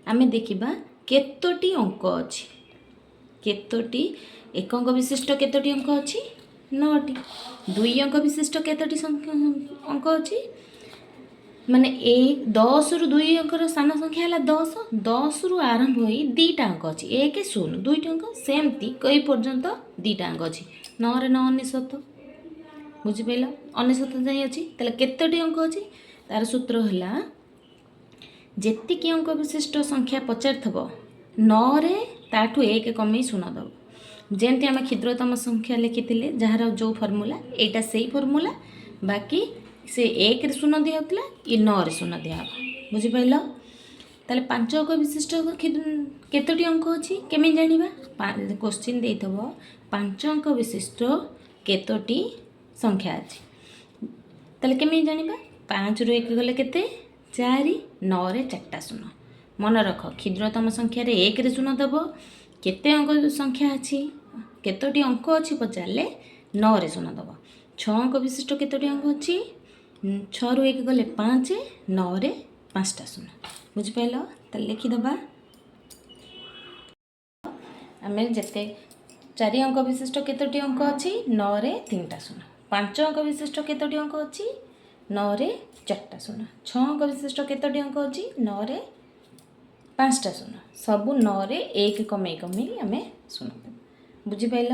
आमे देखिबा केतोटी अंक अछि केतोटी एक अंक विशिष्ट केतोटी अंक अछि 9टी दुई अंक विशिष्ट केतोटी अंक अछि माने 10 रु 2 अंकर सान संख्या है 10 10 रु आरंभ हो 2टा अंक अच्छी 1 0 2टी अंक सेमती कई पर्यंत 2टा अंक अच्छी 9 रे 9 99 बुझिपाल 99 जाए अच्छी ताले केतोटी अंक अच्छी तार सूत्र है जेतिकी अंक विशिष्ट संख्या पचार थब 9 रे ताठू 1 कमे 0 दब जेमती आम क्षुद्रतम संख्या लिखी जार जो फर्मूला एटा से फर्मूला बाकी से 1 रे 0 दिया होता ये 9 रे 0 दिया बुझिपाल ताले 5 अंक विशिष्ट केतोटी अंक अच्छी केमी जानिबा क्वेश्चन देइथबो 5 अंक विशिष्ट केतोटी संख्या अच्छी ताले केमी जानिबा 5 रु 1 गले केते 4 9 रे 4टा 0 मन रख क्षुद्रतम संख्या रे 1 रे 0 दबो केते अंक संख्या अच्छी केतोटी अंक अच्छी पचारे 9 रे 0 दबो 6 अंक विशिष्ट केतोटी अंक अच्छी 6 रु 1 गले 5 9 रे 5टा 0 बुझिपाल ताले लिखिदबा आमे जेते 4 अंक विशिष्ट केतोटी अंक अच्छी 9 रे 3टा 0 5 अंक विशिष्ट केतोटी अंक अच्छी 9 रे 4टा 0 6 अंक विशिष्ट केतोटी अंक अच्छी 9 रे 5टा 0 सबू 9 रे 1 कमे आमे 0 बुझिपाल।